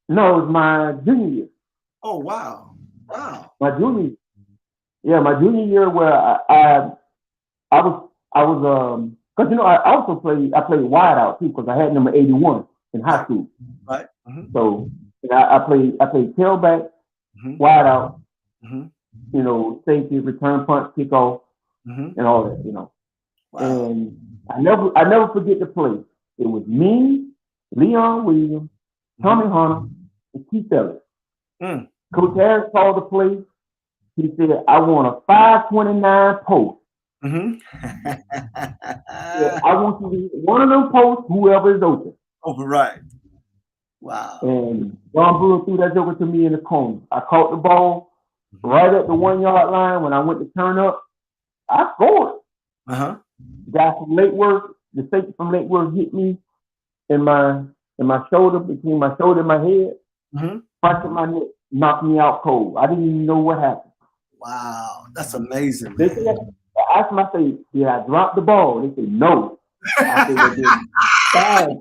Speaker 2: No, it was my junior year.
Speaker 1: Oh wow.
Speaker 2: My junior year where I was because I played wide out too because I had number 81 in high school.
Speaker 1: Right.
Speaker 2: So I played tailback, wide out, you know, safety, return punt, kickoff, and all that, you know.
Speaker 1: Wow.
Speaker 2: And I never forget the play. It was me, Leon Williams, Tommy Hunter, and Keith Ellis. Coach Harris called the play. He said, I want a 529 post. Yeah, I want you to hit one of them posts, whoever is open.
Speaker 1: Open, right. Wow.
Speaker 2: And John Brewer threw that joker to me in the corner. I caught the ball right at the 1 yard line. When I went to turn up, I scored. The guy from Lake Worth, the safety from Lake Worth hit me in my shoulder, between my shoulder and my head. Fractured my neck, knocked me out cold. I didn't even know what happened.
Speaker 1: Wow, that's amazing.
Speaker 2: They said, I asked myself, did I drop the ball? They said, no. I said, I did.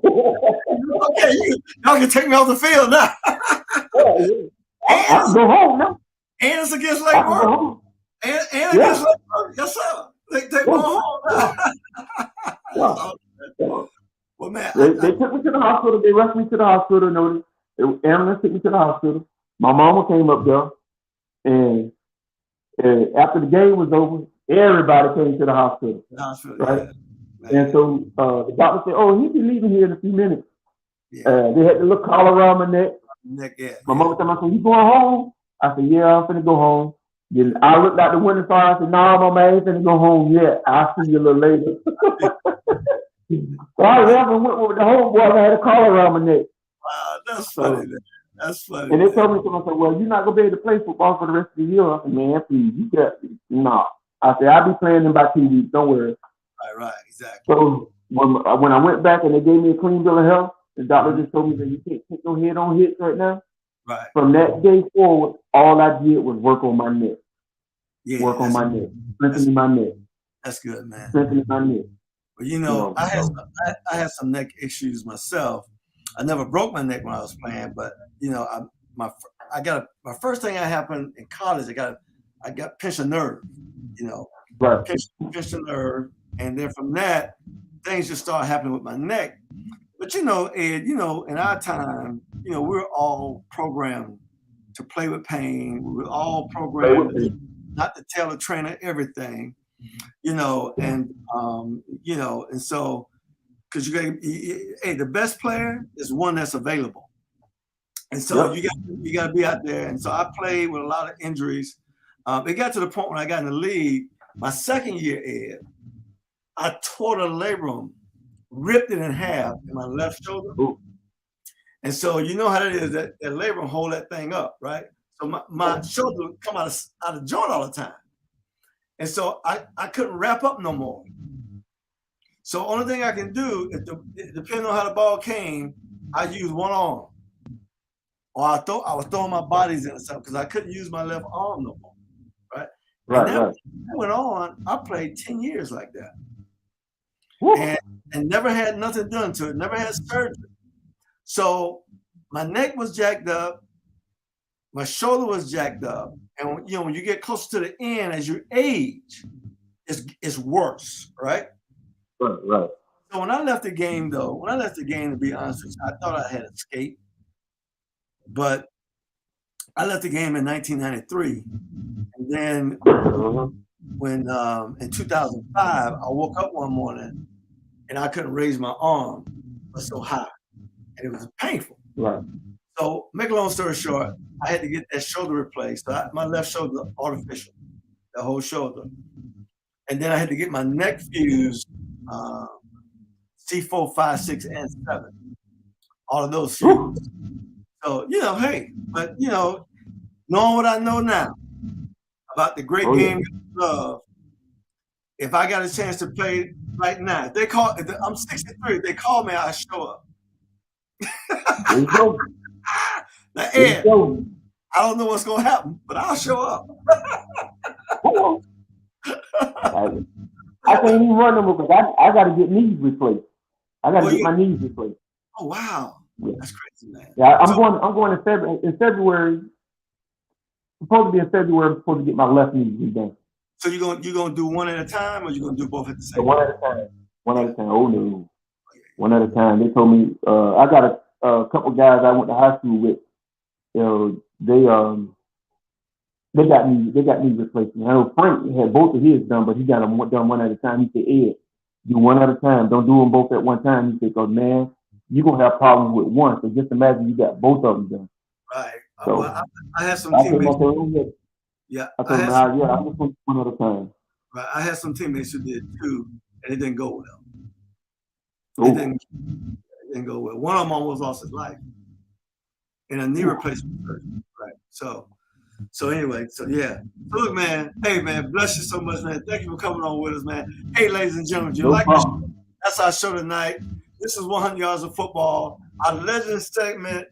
Speaker 1: Okay, y'all can take me off the field now.
Speaker 2: I can go home now.
Speaker 1: And it's against
Speaker 2: I
Speaker 1: Lake
Speaker 2: can go
Speaker 1: Worth.
Speaker 2: home.
Speaker 1: And against Lake Worth. Yes, sir. They go home now. Well, man.
Speaker 2: They took me to the hospital. They rushed me to the hospital. Ambulance took me to the hospital. My mama came up there. And after the game was over, everybody came to the hospital. Right? Yeah. And so the doctor said, "Oh, he'll be leaving here in a few minutes." Yeah. They had the little collar around my neck. My mama told me, I said, "You going home?" I said, "Yeah, I'm finna go home." Then I looked out the window and I said, "No, mama, I ain't finna go home yet. I'll see you a little later." So I left and went with the homeboy. I had a collar around my neck.
Speaker 1: Wow, that's funny. That's funny.
Speaker 2: And they told me, I said, "Well, you're not gonna be able to play football for the rest of the year." I said, "Man, please, you got no." I said, "I'll be playing in about 2 weeks. Don't worry."
Speaker 1: Right, exactly.
Speaker 2: So when I went back and they gave me a clean bill of health, the doctor just told me that you can't take no head-on hits right now.
Speaker 1: Right.
Speaker 2: From that day forward, all I did was work on my neck. Yeah, work on my neck, strengthening my neck.
Speaker 1: That's good, man.
Speaker 2: Strengthening my neck.
Speaker 1: But I had some neck issues myself. I never broke my neck when I was playing, but my first thing that happened in college, I got pinched a nerve,
Speaker 2: right.
Speaker 1: pinched a nerve, and then from that, things just started happening with my neck. But Ed, in our time, we were all programmed to play with pain. We were all programmed not to tell the trainer everything, and so. Because the best player is one that's available, and so you got to be out there. And so I played with a lot of injuries. It got to the point when I got in the league, my second year, Ed, I tore the labrum, ripped it in half in my left shoulder. Ooh. And so you know how it is that labrum hold that thing up, right? So my shoulder would come out of joint all the time, and so I couldn't wrap up no more. So only thing I can do, depending on how the ball came, I use one arm, or I was throwing my bodies in something because I couldn't use my left arm no more, right?
Speaker 2: Right.
Speaker 1: That went on. I played 10 years like that, and never had nothing done to it. Never had surgery. So my neck was jacked up, my shoulder was jacked up, and when you get closer to the end as you age, it's worse, right?
Speaker 2: Right.
Speaker 1: So when I left the game, to be honest with you, I thought I had escaped. But I left the game in 1993. And then when in 2005, I woke up one morning and I couldn't raise my arm. It was so high. And it was painful.
Speaker 2: Right.
Speaker 1: So make a long story short, I had to get that shoulder replaced. So my left shoulder artificial, the whole shoulder. And then I had to get my neck fused. C4, 5, 6, and 7. All of those fused. So, but knowing what I know now about the great game of love, if I got a chance to play right now, I'm 63, they call me, I show up. Now, Ed, I don't know what's gonna happen, but I'll show up.
Speaker 2: I can't even run no more because I got to get knees replaced. I got to get my knees replaced.
Speaker 1: Oh wow, that's crazy, man.
Speaker 2: Yeah, I'm going in February. Supposed to be in February. I'm supposed to get my left knee redone.
Speaker 1: So you gonna do one at a time, or you gonna do both at the same time?
Speaker 2: One at a time. One at a time. Oh no, one at a time. They told me I got a couple guys I went to high school with. They got knee replacement. I know Frank had both of his done, but he got them done one at a time. He said, "Ed, do one at a time. Don't do them both at one time." He said, "Because man, you're gonna have problems with one. So just imagine you got both of them done."
Speaker 1: Right. So I had some teammates.
Speaker 2: I told him, I'm just gonna do one at a time.
Speaker 1: Right. I had some teammates who did too, and it didn't go well. It didn't go well. One of them almost lost his life in a knee replacement surgery. Right. So anyway, yeah. So look, man. Hey, man, bless you so much, man. Thank you for coming on with us, man. Hey, ladies and gentlemen, do you like this? That's our show tonight. This is 100 Yards of Football. Our legend segment,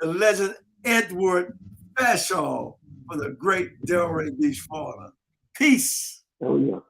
Speaker 1: the legend Edward Fashaw for the great Delray Beach, Florida. Peace.
Speaker 2: Oh, yeah.